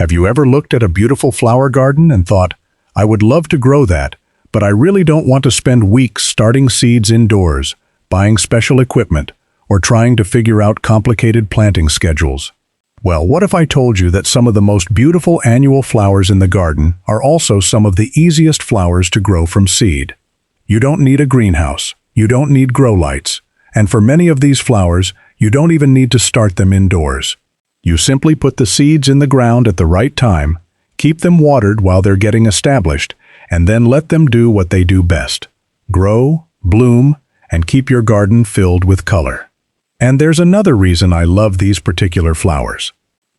Have you ever looked at a beautiful flower garden and thought, I would love to grow that, but I really don't want to spend weeks starting seeds indoors, buying special equipment, or trying to figure out complicated planting schedules? Well, what if I told you that some of the most beautiful annual flowers in the garden are also some of the easiest flowers to grow from seed? You don't need a greenhouse, you don't need grow lights, and for many of these flowers, you don't even need to start them indoors. You simply put the seeds in the ground at the right time, keep them watered while they're getting established, and then let them do what they do best: grow, bloom, and keep your garden filled with color. And there's another reason I love these particular flowers.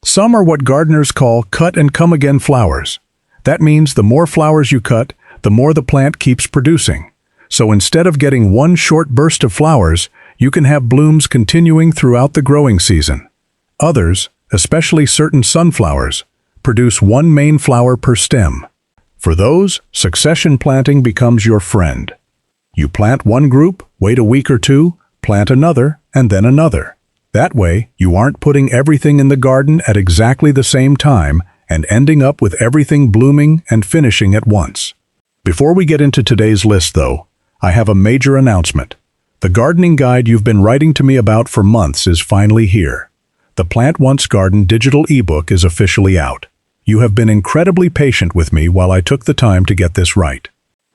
Some are what gardeners call cut-and-come-again flowers. That means the more flowers you cut, the more the plant keeps producing. So instead of getting one short burst of flowers, you can have blooms continuing throughout the growing season. Others, especially certain sunflowers, produce one main flower per stem. For those, succession planting becomes your friend. You plant one group, wait a week or two, plant another, and then another. That way, you aren't putting everything in the garden at exactly the same time and ending up with everything blooming and finishing at once. Before we get into today's list, though, I have a major announcement. The gardening guide you've been writing to me about for months is finally here. The Plant Once Garden digital ebook is officially out. You have been incredibly patient with me while I took the time to get this right.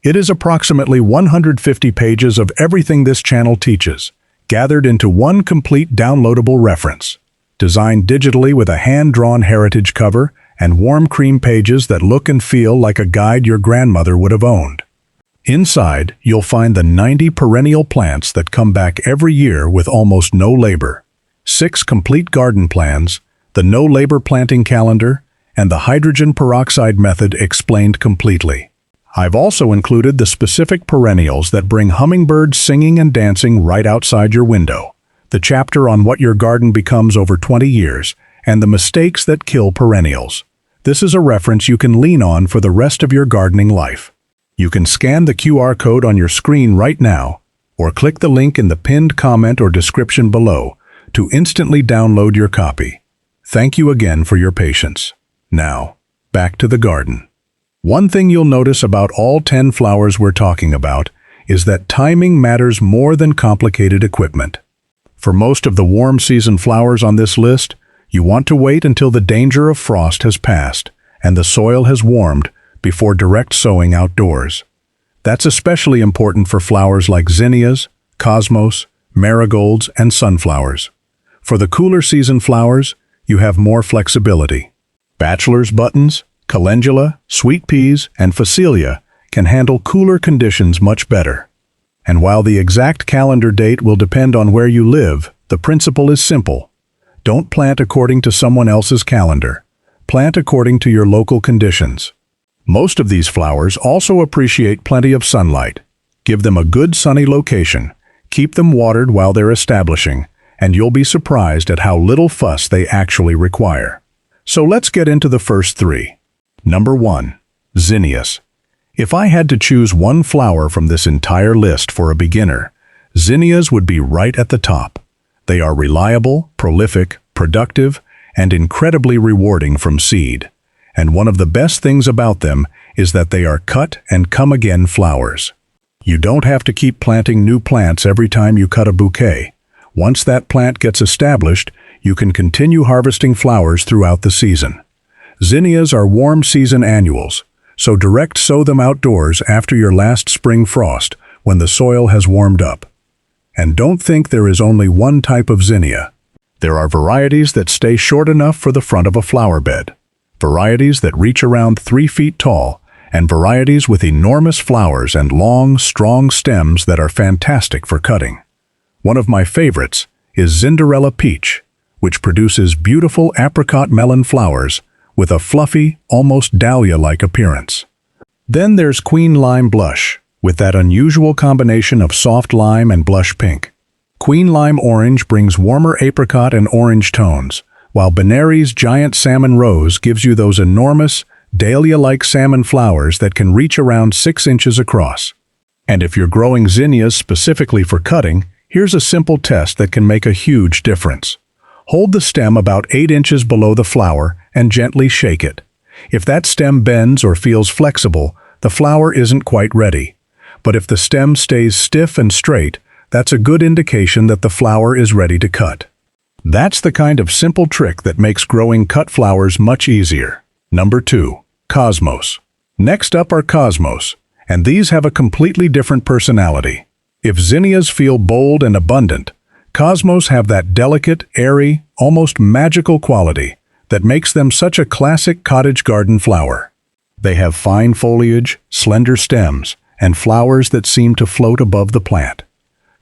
It is approximately 150 pages of everything this channel teaches, gathered into one complete downloadable reference. Designed digitally with a hand-drawn heritage cover and warm cream pages that look and feel like a guide your grandmother would have owned. Inside, you'll find the 90 perennial plants that come back every year with almost no labor, 6 complete garden plans, the no-labor planting calendar, and the hydrogen peroxide method explained completely. I've also included the specific perennials that bring hummingbirds singing and dancing right outside your window, the chapter on what your garden becomes over 20 years, and the mistakes that kill perennials. This is a reference you can lean on for the rest of your gardening life. You can scan the QR code on your screen right now, or click the link in the pinned comment or description below to instantly download your copy. Thank you again for your patience. Now, back to the garden. One thing you'll notice about all 10 flowers we're talking about is that timing matters more than complicated equipment. For most of the warm season flowers on this list, you want to wait until the danger of frost has passed and the soil has warmed before direct sowing outdoors. That's especially important for flowers like zinnias, cosmos, marigolds, and sunflowers. For the cooler season flowers, you have more flexibility. Bachelor's buttons, calendula, sweet peas, and Phacelia can handle cooler conditions much better. And while the exact calendar date will depend on where you live, the principle is simple. Don't plant according to someone else's calendar. Plant according to your local conditions. Most of these flowers also appreciate plenty of sunlight. Give them a good sunny location, keep them watered while they're establishing, and you'll be surprised at how little fuss they actually require. So let's get into the first 3. Number 1. Zinnias. If I had to choose one flower from this entire list for a beginner, zinnias would be right at the top. They are reliable, prolific, productive, and incredibly rewarding from seed. And one of the best things about them is that they are cut-and-come-again flowers. You don't have to keep planting new plants every time you cut a bouquet. Once that plant gets established, you can continue harvesting flowers throughout the season. Zinnias are warm season annuals, so direct sow them outdoors after your last spring frost when the soil has warmed up. And don't think there is only one type of zinnia. There are varieties that stay short enough for the front of a flower bed, varieties that reach around 3 feet tall, and varieties with enormous flowers and long, strong stems that are fantastic for cutting. One of my favorites is Cinderella Peach, which produces beautiful apricot melon flowers with a fluffy, almost dahlia-like appearance. Then there's Queen Lime Blush, with that unusual combination of soft lime and blush pink. Queen Lime Orange brings warmer apricot and orange tones, while Benary's Giant Salmon Rose gives you those enormous, dahlia-like salmon flowers that can reach around 6 inches across. And if you're growing zinnias specifically for cutting, here's a simple test that can make a huge difference. Hold the stem about 8 inches below the flower and gently shake it. If that stem bends or feels flexible, the flower isn't quite ready. But if the stem stays stiff and straight, that's a good indication that the flower is ready to cut. That's the kind of simple trick that makes growing cut flowers much easier. Number 2. Cosmos. Next up are cosmos, and these have a completely different personality. If zinnias feel bold and abundant, cosmos have that delicate, airy, almost magical quality that makes them such a classic cottage garden flower. They have fine foliage, slender stems, and flowers that seem to float above the plant.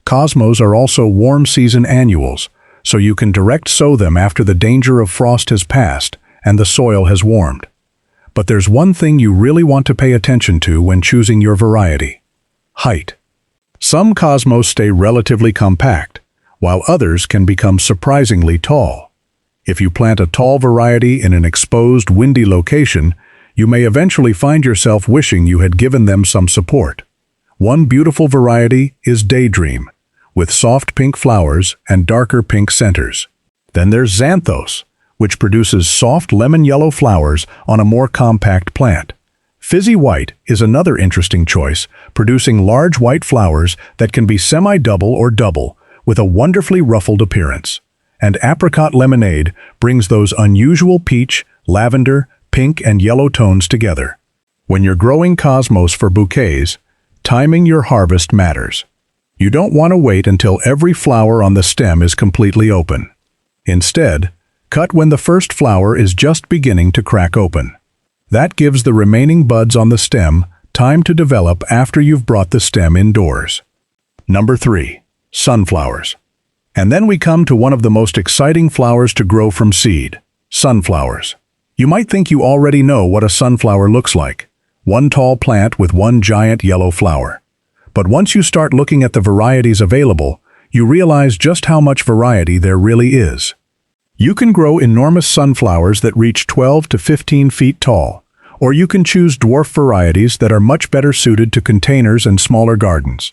Cosmos are also warm season annuals, so you can direct sow them after the danger of frost has passed and the soil has warmed. But there's one thing you really want to pay attention to when choosing your variety: height. Some cosmos stay relatively compact, while others can become surprisingly tall. If you plant a tall variety in an exposed, windy location, you may eventually find yourself wishing you had given them some support. One beautiful variety is Daydream, with soft pink flowers and darker pink centers. Then there's Xanthos, which produces soft lemon-yellow flowers on a more compact plant. Fizzy White is another interesting choice, producing large white flowers that can be semi-double or double, with a wonderfully ruffled appearance. And Apricot Lemonade brings those unusual peach, lavender, pink, and yellow tones together. When you're growing cosmos for bouquets, timing your harvest matters. You don't want to wait until every flower on the stem is completely open. Instead, cut when the first flower is just beginning to crack open. That gives the remaining buds on the stem time to develop after you've brought the stem indoors. Number 3. Sunflowers. And then we come to one of the most exciting flowers to grow from seed: sunflowers. You might think you already know what a sunflower looks like: one tall plant with one giant yellow flower. But once you start looking at the varieties available, you realize just how much variety there really is. You can grow enormous sunflowers that reach 12 to 15 feet tall, or you can choose dwarf varieties that are much better suited to containers and smaller gardens.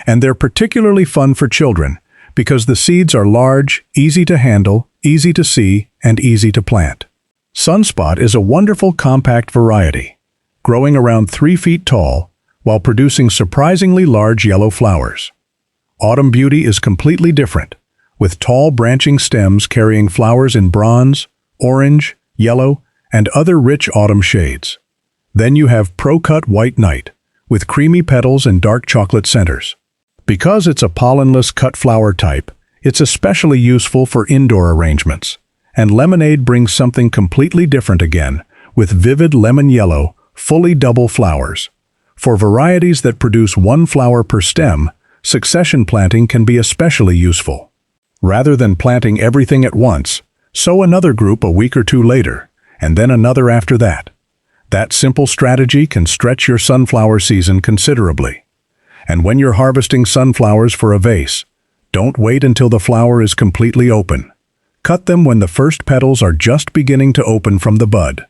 And they're particularly fun for children because the seeds are large, easy to handle, easy to see, and easy to plant. Sunspot is a wonderful compact variety, growing around 3 feet tall while producing surprisingly large yellow flowers. Autumn Beauty is completely different, with tall branching stems carrying flowers in bronze, orange, yellow, and other rich autumn shades. Then you have Pro-Cut White Knight, with creamy petals and dark chocolate centers. Because it's a pollenless cut flower type, it's especially useful for indoor arrangements. And Lemonade brings something completely different again, with vivid lemon yellow, fully double flowers. For varieties that produce one flower per stem, succession planting can be especially useful. Rather than planting everything at once, sow another group a week or two later, and then another after that. That simple strategy can stretch your sunflower season considerably. And when you're harvesting sunflowers for a vase, don't wait until the flower is completely open. Cut them when the first petals are just beginning to open from the bud.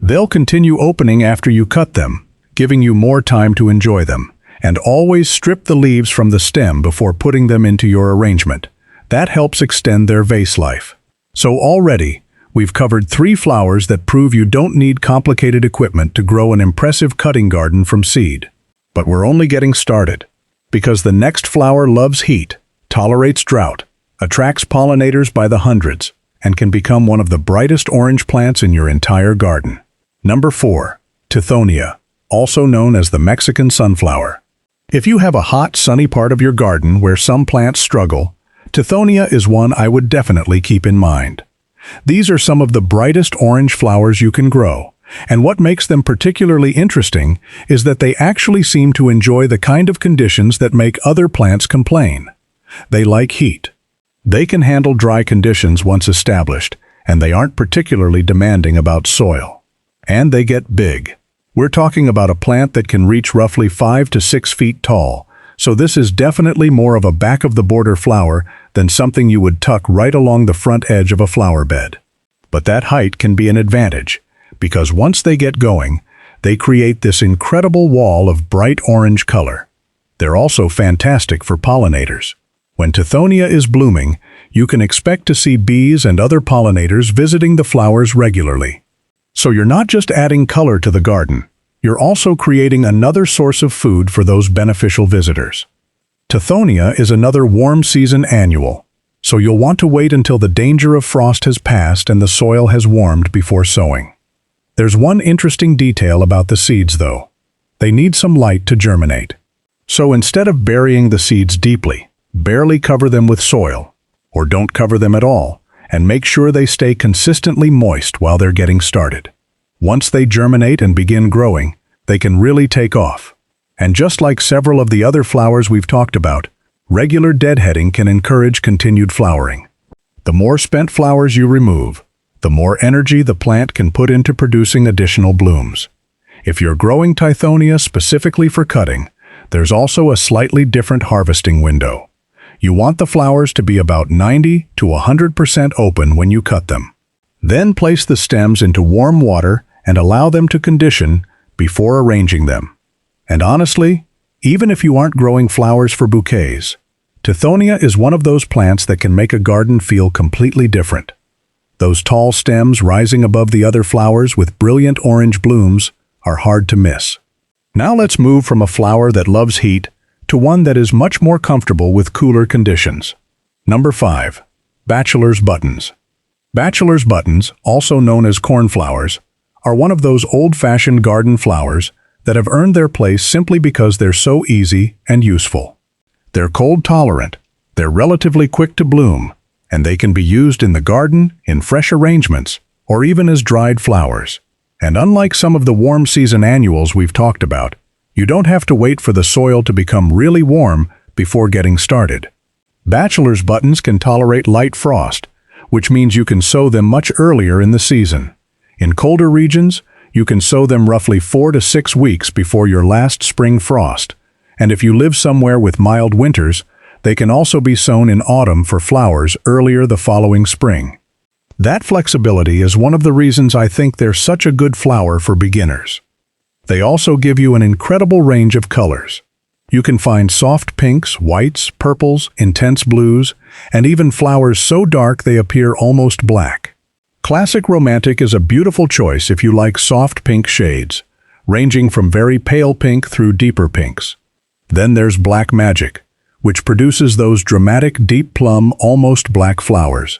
They'll continue opening after you cut them, giving you more time to enjoy them. And always strip the leaves from the stem before putting them into your arrangement. That helps extend their vase life. So already, we've covered 3 flowers that prove you don't need complicated equipment to grow an impressive cutting garden from seed. But we're only getting started. Because the next flower loves heat, tolerates drought, attracts pollinators by the hundreds, and can become one of the brightest orange plants in your entire garden. Number 4. Tithonia, also known as the Mexican sunflower. If you have a hot, sunny part of your garden where some plants struggle, Tithonia is one I would definitely keep in mind. These are some of the brightest orange flowers you can grow, and what makes them particularly interesting is that they actually seem to enjoy the kind of conditions that make other plants complain. They like heat. They can handle dry conditions once established, and they aren't particularly demanding about soil. And they get big. We're talking about a plant that can reach roughly 5 to 6 feet tall, so this is definitely more of a back-of-the-border flower than something you would tuck right along the front edge of a flower bed. But that height can be an advantage, because once they get going, they create this incredible wall of bright orange color. They're also fantastic for pollinators. When Tithonia is blooming, you can expect to see bees and other pollinators visiting the flowers regularly. So you're not just adding color to the garden, you're also creating another source of food for those beneficial visitors. Tithonia is another warm season annual, so you'll want to wait until the danger of frost has passed and the soil has warmed before sowing. There's one interesting detail about the seeds, though. They need some light to germinate. So instead of burying the seeds deeply, barely cover them with soil, or don't cover them at all, and make sure they stay consistently moist while they're getting started. Once they germinate and begin growing, they can really take off. And just like several of the other flowers we've talked about, regular deadheading can encourage continued flowering. The more spent flowers you remove, the more energy the plant can put into producing additional blooms. If you're growing Tithonia specifically for cutting, there's also a slightly different harvesting window. You want the flowers to be about 90 to 100% open when you cut them. Then place the stems into warm water and allow them to condition before arranging them. And honestly, even if you aren't growing flowers for bouquets, Tithonia is one of those plants that can make a garden feel completely different. Those tall stems rising above the other flowers with brilliant orange blooms are hard to miss. Now let's move from a flower that loves heat to one that is much more comfortable with cooler conditions. Number 5. Bachelor's buttons. Bachelor's buttons, also known as cornflowers, are one of those old-fashioned garden flowers that have earned their place simply because they're so easy and useful. They're cold-tolerant, they're relatively quick to bloom, and they can be used in the garden, in fresh arrangements, or even as dried flowers. And unlike some of the warm season annuals we've talked about, you don't have to wait for the soil to become really warm before getting started. Bachelor's buttons can tolerate light frost, which means you can sow them much earlier in the season. In colder regions, you can sow them roughly 4 to 6 weeks before your last spring frost, and if you live somewhere with mild winters, they can also be sown in autumn for flowers earlier the following spring. That flexibility is one of the reasons I think they're such a good flower for beginners. They also give you an incredible range of colors. You can find soft pinks, whites, purples, intense blues, and even flowers so dark they appear almost black. Classic Romantic is a beautiful choice if you like soft pink shades, ranging from very pale pink through deeper pinks. Then there's Black Magic, which produces those dramatic deep plum, almost black flowers.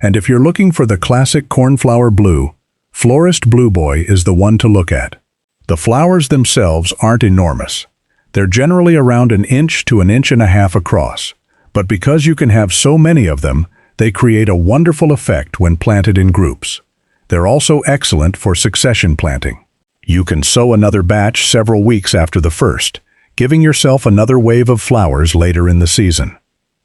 And if you're looking for the classic cornflower blue, Florist Blue Boy is the one to look at. The flowers themselves aren't enormous. They're generally around 1 inch to 1.5 inches across, but because you can have so many of them, they create a wonderful effect when planted in groups. They're also excellent for succession planting. You can sow another batch several weeks after the first, giving yourself another wave of flowers later in the season.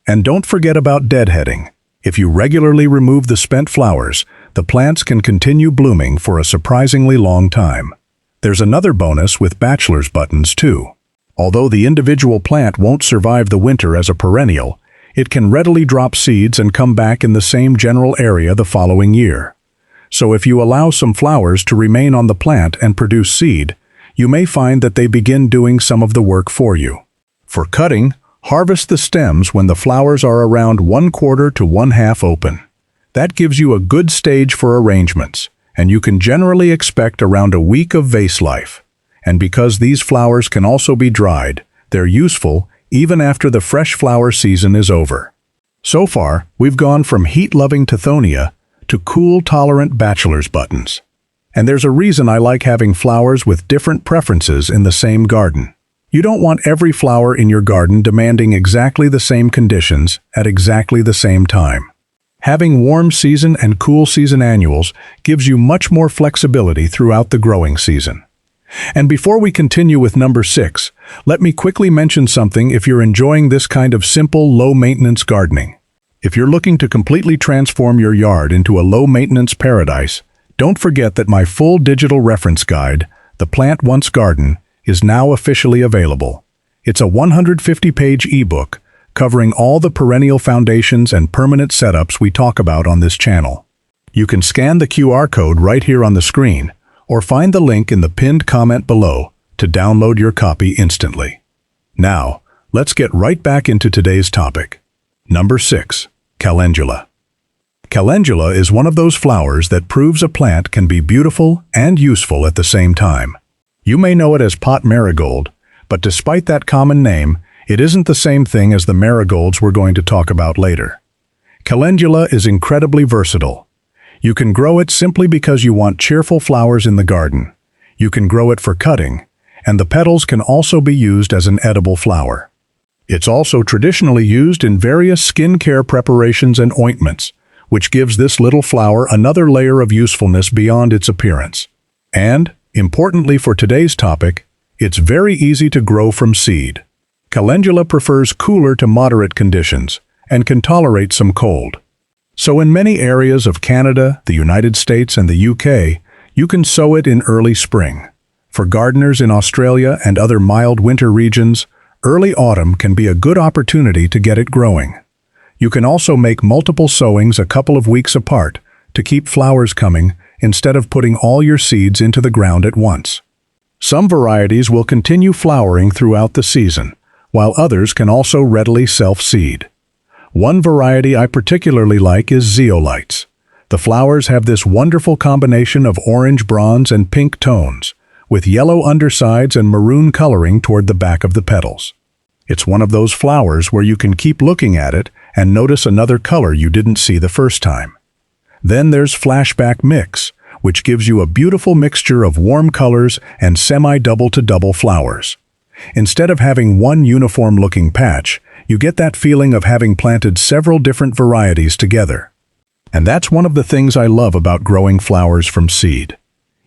And don't forget about deadheading. If you regularly remove the spent flowers, the plants can continue blooming for a surprisingly long time. There's another bonus with bachelor's buttons too. Although the individual plant won't survive the winter as a perennial, it can readily drop seeds and come back in the same general area the following year. So if you allow some flowers to remain on the plant and produce seed, you may find that they begin doing some of the work for you. For cutting, harvest the stems when the flowers are around 1/4 to 1/2 open. That gives you a good stage for arrangements, and you can generally expect around a week of vase life. And because these flowers can also be dried, they're useful even after the fresh flower season is over. So far, we've gone from heat-loving Tithonia to cool-tolerant bachelor's buttons. And there's a reason I like having flowers with different preferences in the same garden. You don't want every flower in your garden demanding exactly the same conditions at exactly the same time. Having warm season and cool season annuals gives you much more flexibility throughout the growing season. And before we continue with number 6, let me quickly mention something if you're enjoying this kind of simple, low-maintenance gardening. If you're looking to completely transform your yard into a low-maintenance paradise, don't forget that my full digital reference guide, The Plant Once Garden, is now officially available. It's a 150-page ebook covering all the perennial foundations and permanent setups we talk about on this channel. You can scan the QR code right here on the screen, or find the link in the pinned comment below to download your copy instantly. Now, let's get right back into today's topic. Number 6. Calendula. Calendula is one of those flowers that proves a plant can be beautiful and useful at the same time. You may know it as pot marigold, but despite that common name, it isn't the same thing as the marigolds we're going to talk about later. Calendula is incredibly versatile. You can grow it simply because you want cheerful flowers in the garden. You can grow it for cutting, and the petals can also be used as an edible flower. It's also traditionally used in various skincare preparations and ointments, which gives this little flower another layer of usefulness beyond its appearance. And, importantly for today's topic, it's very easy to grow from seed. Calendula prefers cooler to moderate conditions and can tolerate some cold. So in many areas of Canada, the United States, and the UK, you can sow it in early spring. For gardeners in Australia and other mild winter regions, early autumn can be a good opportunity to get it growing. You can also make multiple sowings a couple of weeks apart to keep flowers coming instead of putting all your seeds into the ground at once. Some varieties will continue flowering throughout the season, while others can also readily self-seed. One variety I particularly like is zeolites. The flowers have this wonderful combination of orange, bronze, and pink tones, with yellow undersides and maroon coloring toward the back of the petals. It's one of those flowers where you can keep looking at it and notice another color you didn't see the first time. Then there's flashback mix, which gives you a beautiful mixture of warm colors and semi-double-to-double flowers. Instead of having one uniform-looking patch, you get that feeling of having planted several different varieties together. And that's one of the things I love about growing flowers from seed.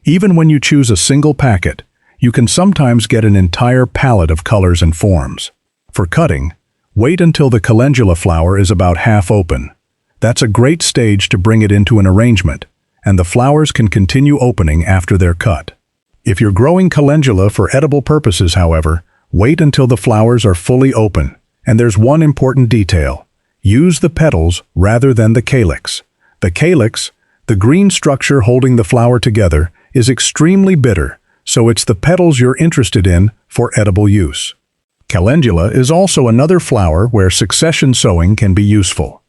Even when you choose a single packet, you can sometimes get an entire palette of colors and forms. For cutting, wait until the calendula flower is about half open. That's a great stage to bring it into an arrangement, and the flowers can continue opening after they're cut. If you're growing calendula for edible purposes, however, wait until the flowers are fully open. And there's one important detail. Use the petals rather than the calyx. The calyx, the green structure holding the flower together, is extremely bitter, so it's the petals you're interested in for edible use. Calendula is also another flower where succession sowing can be useful.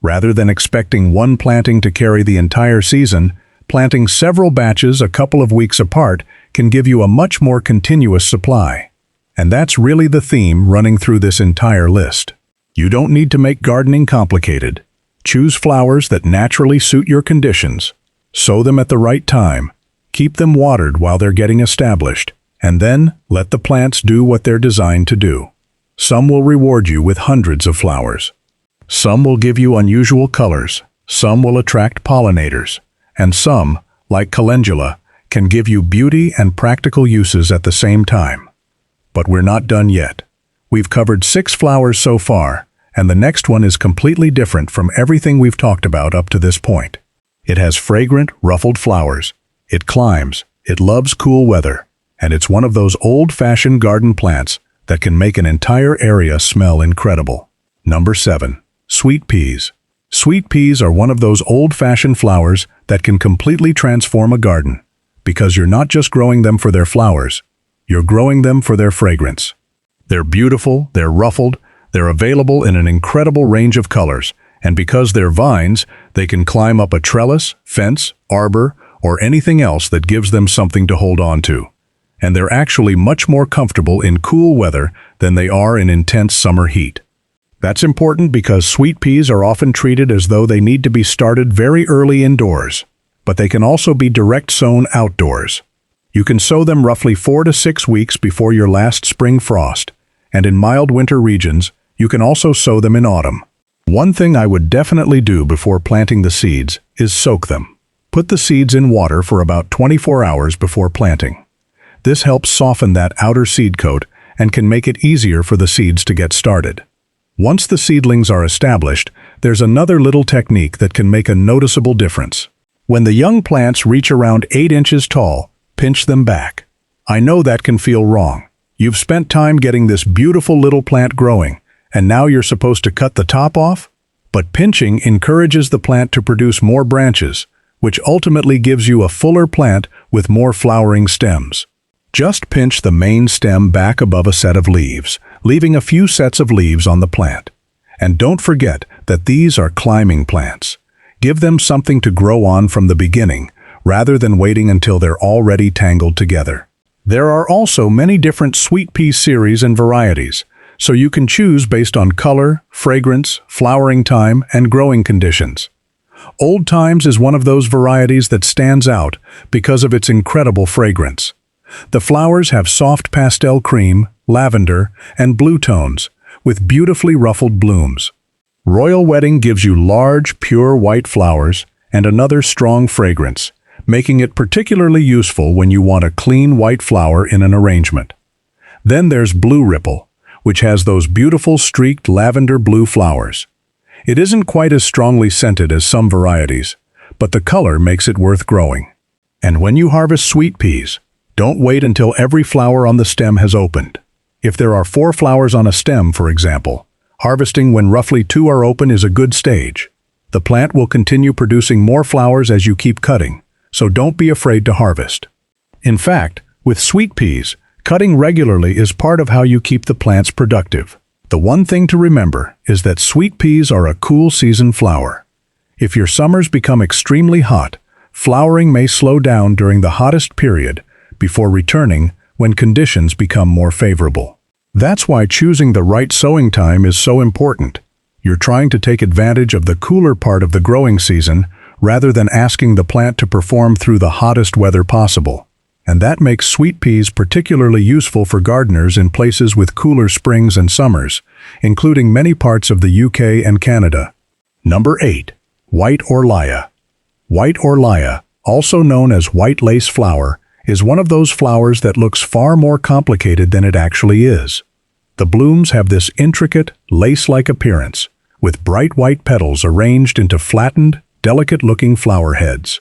Rather than expecting one planting to carry the entire season, planting several batches a couple of weeks apart can give you a much more continuous supply. And that's really the theme running through this entire list. You don't need to make gardening complicated. Choose flowers that naturally suit your conditions. Sow them at the right time. Keep them watered while they're getting established. And then let the plants do what they're designed to do. Some will reward you with hundreds of flowers. Some will give you unusual colors. Some will attract pollinators. And some, like calendula, can give you beauty and practical uses at the same time. But we're not done yet. We've covered 6 flowers so far, and the next one is completely different from everything we've talked about up to this point. It has fragrant, ruffled flowers. It climbs, it loves cool weather, and it's one of those old-fashioned garden plants that can make an entire area smell incredible. Number 7. Sweet peas. Sweet peas are one of those old-fashioned flowers that can completely transform a garden, because you're not just growing them for their flowers, you're growing them for their fragrance. They're beautiful, they're ruffled, they're available in an incredible range of colors, and because they're vines, they can climb up a trellis, fence, arbor, or anything else that gives them something to hold on to. And they're actually much more comfortable in cool weather than they are in intense summer heat. That's important because sweet peas are often treated as though they need to be started very early indoors, but they can also be direct sown outdoors. You can sow them roughly 4 to 6 weeks before your last spring frost, and in mild winter regions, you can also sow them in autumn. One thing I would definitely do before planting the seeds is soak them. Put the seeds in water for about 24 hours before planting. This helps soften that outer seed coat and can make it easier for the seeds to get started. Once the seedlings are established, there's another little technique that can make a noticeable difference. When the young plants reach around 8 inches tall, pinch them back. I know that can feel wrong. You've spent time getting this beautiful little plant growing, and now you're supposed to cut the top off? But pinching encourages the plant to produce more branches, which ultimately gives you a fuller plant with more flowering stems. Just pinch the main stem back above a set of leaves, leaving a few sets of leaves on the plant. And don't forget that these are climbing plants. Give them something to grow on from the beginning, rather than waiting until they're already tangled together. There are also many different sweet pea series and varieties, so you can choose based on color, fragrance, flowering time, and growing conditions. Old Times is one of those varieties that stands out because of its incredible fragrance. The flowers have soft pastel cream, lavender, and blue tones, with beautifully ruffled blooms. Royal Wedding gives you large, pure white flowers and another strong fragrance, making it particularly useful when you want a clean white flower in an arrangement. Then there's Blue Ripple, which has those beautiful streaked lavender blue flowers. It isn't quite as strongly scented as some varieties, but the color makes it worth growing. And when you harvest sweet peas, don't wait until every flower on the stem has opened. If there are 4 flowers on a stem, for example, harvesting when roughly 2 are open is a good stage. The plant will continue producing more flowers as you keep cutting, so don't be afraid to harvest. In fact, with sweet peas, cutting regularly is part of how you keep the plants productive. The one thing to remember is that sweet peas are a cool season flower. If your summers become extremely hot, flowering may slow down during the hottest period before returning when conditions become more favorable. That's why choosing the right sowing time is so important. You're trying to take advantage of the cooler part of the growing season rather than asking the plant to perform through the hottest weather possible. And that makes sweet peas particularly useful for gardeners in places with cooler springs and summers, including many parts of the UK and Canada. Number 8. White orlaya. White orlaya, also known as white lace flower, is one of those flowers that looks far more complicated than it actually is. The blooms have this intricate, lace-like appearance, with bright white petals arranged into flattened, delicate-looking flower heads.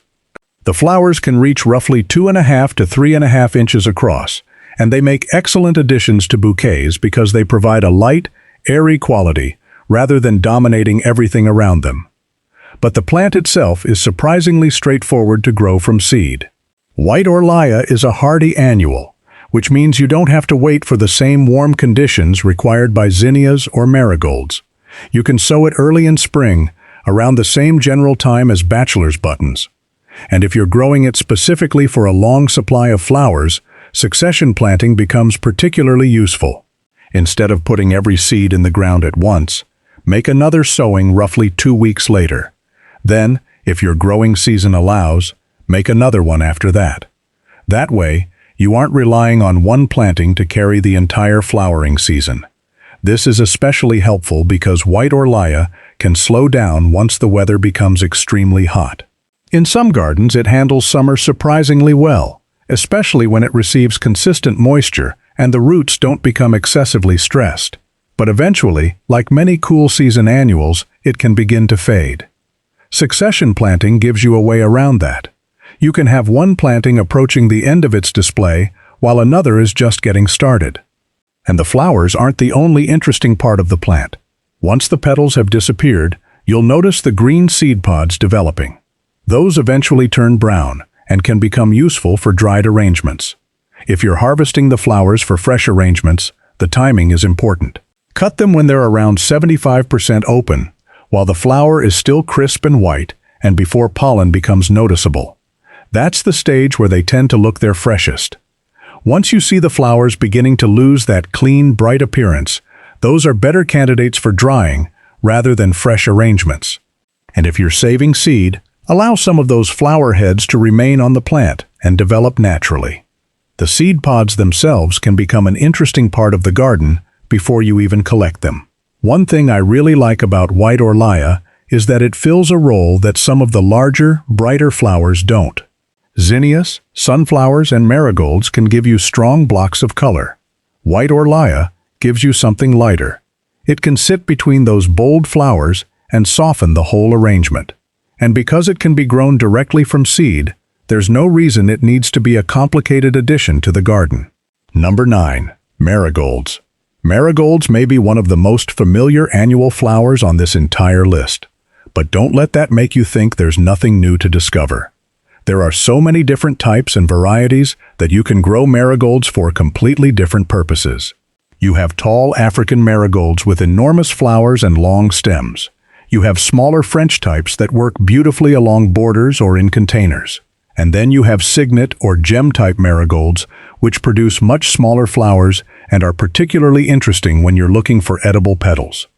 The flowers can reach roughly 2.5 to 3.5 inches across, and they make excellent additions to bouquets because they provide a light, airy quality rather than dominating everything around them. But the plant itself is surprisingly straightforward to grow from seed. White orlaya is a hardy annual, which means you don't have to wait for the same warm conditions required by zinnias or marigolds. You can sow it early in spring, around the same general time as bachelor's buttons. And if you're growing it specifically for a long supply of flowers, succession planting becomes particularly useful. Instead of putting every seed in the ground at once, make another sowing roughly 2 weeks later. Then, if your growing season allows, make another one after that. That way, you aren't relying on one planting to carry the entire flowering season. This is especially helpful because white orlaya can slow down once the weather becomes extremely hot. In some gardens, it handles summer surprisingly well, especially when it receives consistent moisture and the roots don't become excessively stressed. But eventually, like many cool season annuals, it can begin to fade. Succession planting gives you a way around that. You can have one planting approaching the end of its display while another is just getting started. And the flowers aren't the only interesting part of the plant. Once the petals have disappeared, you'll notice the green seed pods developing. Those eventually turn brown and can become useful for dried arrangements. If you're harvesting the flowers for fresh arrangements, the timing is important. Cut them when they're around 75% open, while the flower is still crisp and white and before pollen becomes noticeable. That's the stage where they tend to look their freshest. Once you see the flowers beginning to lose that clean, bright appearance, those are better candidates for drying rather than fresh arrangements. And if you're saving seed, allow some of those flower heads to remain on the plant and develop naturally. The seed pods themselves can become an interesting part of the garden before you even collect them. One thing I really like about white orlaya is that it fills a role that some of the larger, brighter flowers don't. Zinnias, sunflowers, and marigolds can give you strong blocks of color. White orlaya gives you something lighter. It can sit between those bold flowers and soften the whole arrangement. And because it can be grown directly from seed, there's no reason it needs to be a complicated addition to the garden. Number 9. Marigolds. Marigolds may be one of the most familiar annual flowers on this entire list. But don't let that make you think there's nothing new to discover. There are so many different types and varieties that you can grow marigolds for completely different purposes. You have tall African marigolds with enormous flowers and long stems. You have smaller French types that work beautifully along borders or in containers. And then you have signet or gem-type marigolds, which produce much smaller flowers and are particularly interesting when you're looking for edible petals.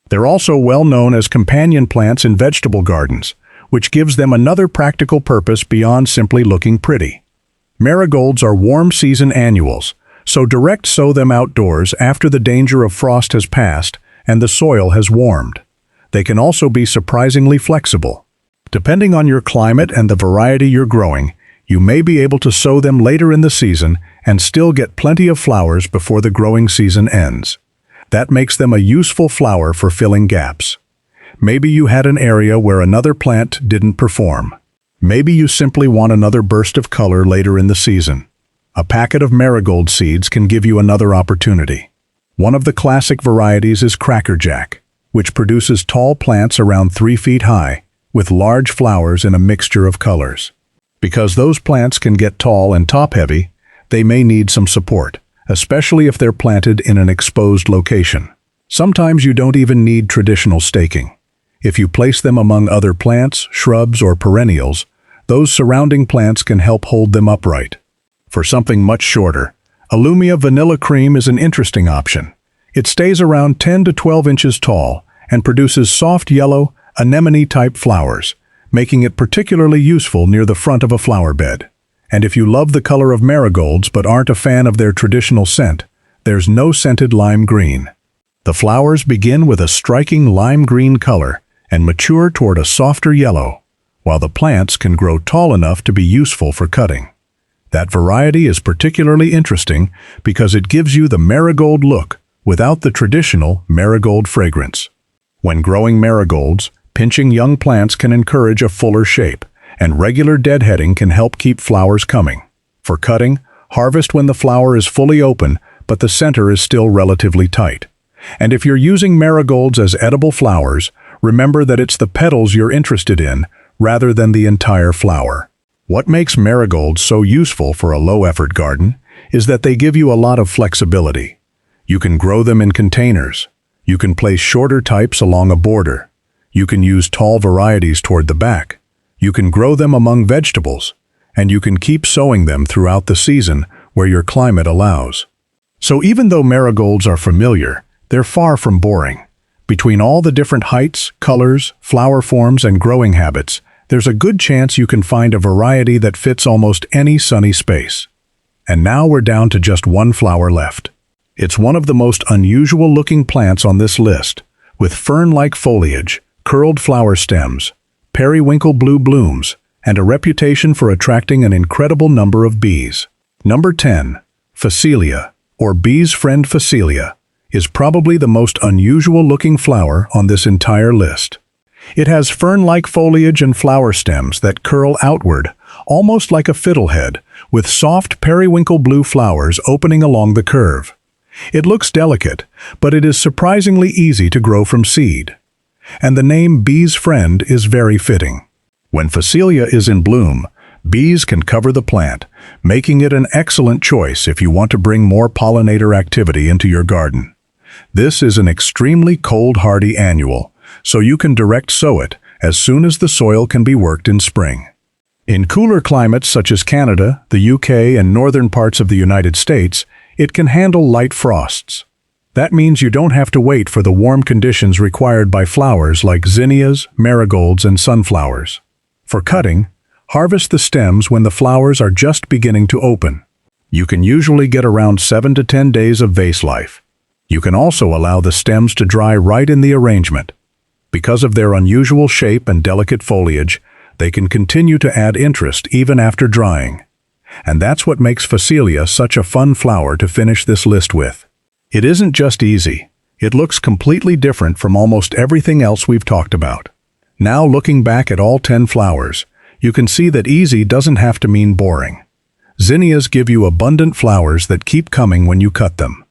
They're also well known as companion plants in vegetable gardens, which gives them another practical purpose beyond simply looking pretty. Marigolds are warm season annuals, so direct sow them outdoors after the danger of frost has passed and the soil has warmed. They can also be surprisingly flexible. Depending on your climate and the variety you're growing, you may be able to sow them later in the season and still get plenty of flowers before the growing season ends. That makes them a useful flower for filling gaps. Maybe you had an area where another plant didn't perform. Maybe you simply want another burst of color later in the season. A packet of marigold seeds can give you another opportunity. One of the classic varieties is crackerjack, which produces tall plants around 3 feet high, with large flowers in a mixture of colors. Because those plants can get tall and top-heavy, they may need some support, especially if they're planted in an exposed location. Sometimes you don't even need traditional staking. If you place them among other plants, shrubs, or perennials, those surrounding plants can help hold them upright. For something much shorter, Illumia vanilla cream is an interesting option. It stays around 10 to 12 inches tall and produces soft yellow, anemone-type flowers, making it particularly useful near the front of a flower bed. And if you love the color of marigolds but aren't a fan of their traditional scent, there's no scented lime green. The flowers begin with a striking lime green color and mature toward a softer yellow, while the plants can grow tall enough to be useful for cutting. That variety is particularly interesting because it gives you the marigold look without the traditional marigold fragrance. When growing marigolds, pinching young plants can encourage a fuller shape, and regular deadheading can help keep flowers coming. For cutting, harvest when the flower is fully open, but the center is still relatively tight. And if you're using marigolds as edible flowers, remember that it's the petals you're interested in, rather than the entire flower. What makes marigolds so useful for a low-effort garden is that they give you a lot of flexibility. You can grow them in containers. You can place shorter types along a border. You can use tall varieties toward the back. You can grow them among vegetables. And you can keep sowing them throughout the season where your climate allows. So even though marigolds are familiar, they're far from boring. Between all the different heights, colors, flower forms, and growing habits, there's a good chance you can find a variety that fits almost any sunny space. And now we're down to just one flower left. It's one of the most unusual-looking plants on this list, with fern-like foliage, curled flower stems, periwinkle blue blooms, and a reputation for attracting an incredible number of bees. Number 10, Phacelia, or bee's friend Phacelia, is probably the most unusual-looking flower on this entire list. It has fern-like foliage and flower stems that curl outward, almost like a fiddlehead, with soft periwinkle blue flowers opening along the curve. It looks delicate, but it is surprisingly easy to grow from seed. And the name bee's friend is very fitting. When Phacelia is in bloom, bees can cover the plant, making it an excellent choice if you want to bring more pollinator activity into your garden. This is an extremely cold-hardy annual, so you can direct sow it as soon as the soil can be worked in spring. In cooler climates such as Canada, the UK, and northern parts of the United States, it can handle light frosts. That means you don't have to wait for the warm conditions required by flowers like zinnias, marigolds, and sunflowers. For cutting, harvest the stems when the flowers are just beginning to open. You can usually get around 7 to 10 days of vase life. You can also allow the stems to dry right in the arrangement. Because of their unusual shape and delicate foliage, they can continue to add interest even after drying. And that's what makes Phacelia such a fun flower to finish this list with. It isn't just easy. It looks completely different from almost everything else we've talked about. Now looking back at all 10 flowers, you can see that easy doesn't have to mean boring. Zinnias give you abundant flowers that keep coming when you cut them.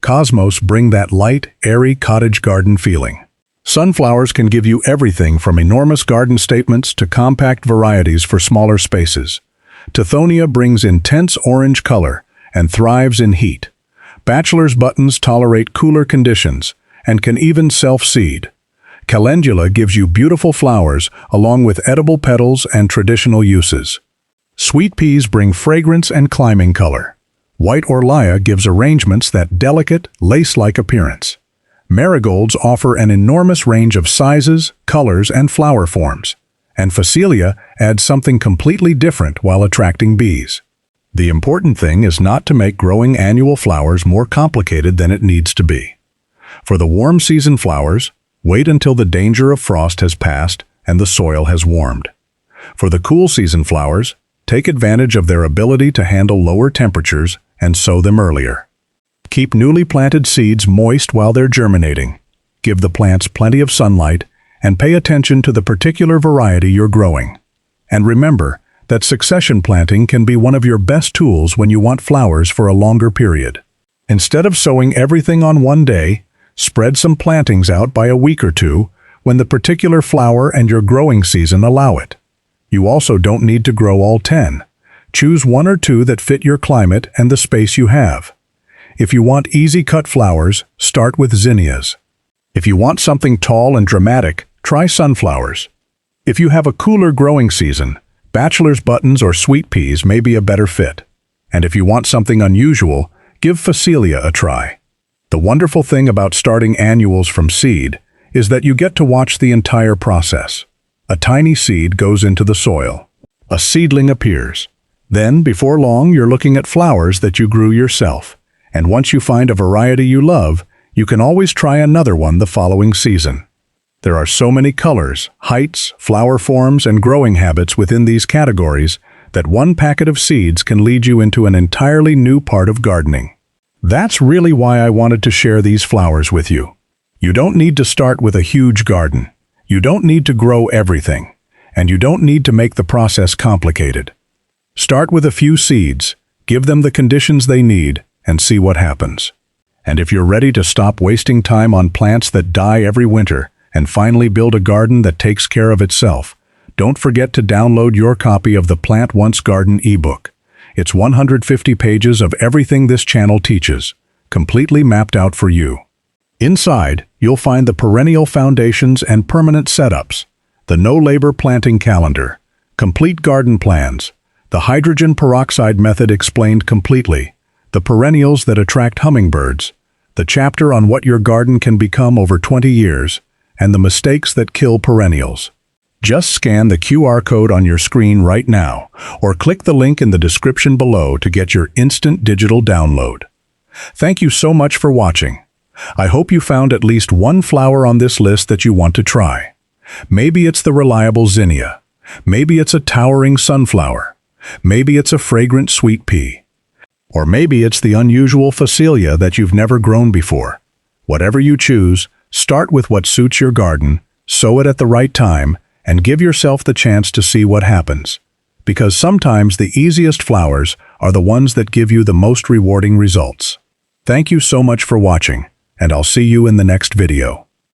Cosmos bring that light, airy cottage garden feeling. Sunflowers can give you everything from enormous garden statements to compact varieties for smaller spaces. Tithonia brings intense orange color and thrives in heat. Bachelor's buttons tolerate cooler conditions and can even self-seed. Calendula gives you beautiful flowers along with edible petals and traditional uses. Sweet peas bring fragrance and climbing color. White orlaya gives arrangements that delicate, lace-like appearance. Marigolds offer an enormous range of sizes, colors, and flower forms. And Phacelia adds something completely different while attracting bees. The important thing is not to make growing annual flowers more complicated than it needs to be. For the warm season flowers, wait until the danger of frost has passed and the soil has warmed. For the cool season flowers, take advantage of their ability to handle lower temperatures and sow them earlier. Keep newly planted seeds moist while they're germinating. Give the plants plenty of sunlight and pay attention to the particular variety you're growing. And remember that succession planting can be one of your best tools when you want flowers for a longer period. Instead of sowing everything on one day, spread some plantings out by a week or two when the particular flower and your growing season allow it. You also don't need to grow all 10. Choose 1 or 2 that fit your climate and the space you have. If you want easy-cut flowers, start with zinnias. If you want something tall and dramatic, try sunflowers. If you have a cooler growing season, bachelor's buttons or sweet peas may be a better fit. And if you want something unusual, give Phacelia a try. The wonderful thing about starting annuals from seed is that you get to watch the entire process. A tiny seed goes into the soil. A seedling appears. Then, before long, you're looking at flowers that you grew yourself. And once you find a variety you love, you can always try another one the following season. There are so many colors, heights, flower forms, and growing habits within these categories that one packet of seeds can lead you into an entirely new part of gardening. That's really why I wanted to share these flowers with you. You don't need to start with a huge garden. You don't need to grow everything. And you don't need to make the process complicated. Start with a few seeds, give them the conditions they need, and see what happens. And if you're ready to stop wasting time on plants that die every winter, and finally build a garden that takes care of itself, don't forget to download your copy of the Plant Once Garden ebook. It's 150 pages of everything this channel teaches, completely mapped out for you. Inside, you'll find the perennial foundations and permanent setups, the no-labor planting calendar, complete garden plans, the hydrogen peroxide method explained completely, the perennials that attract hummingbirds, the chapter on what your garden can become over 20 years, and the mistakes that kill perennials. Just scan the QR code on your screen right now, or click the link in the description below to get your instant digital download. Thank you so much for watching. I hope you found at least one flower on this list that you want to try. Maybe it's the reliable zinnia. Maybe it's a towering sunflower. Maybe it's a fragrant sweet pea. Or maybe it's the unusual Phacelia that you've never grown before. Whatever you choose, start with what suits your garden, sow it at the right time, and give yourself the chance to see what happens. Because sometimes the easiest flowers are the ones that give you the most rewarding results. Thank you so much for watching, and I'll see you in the next video.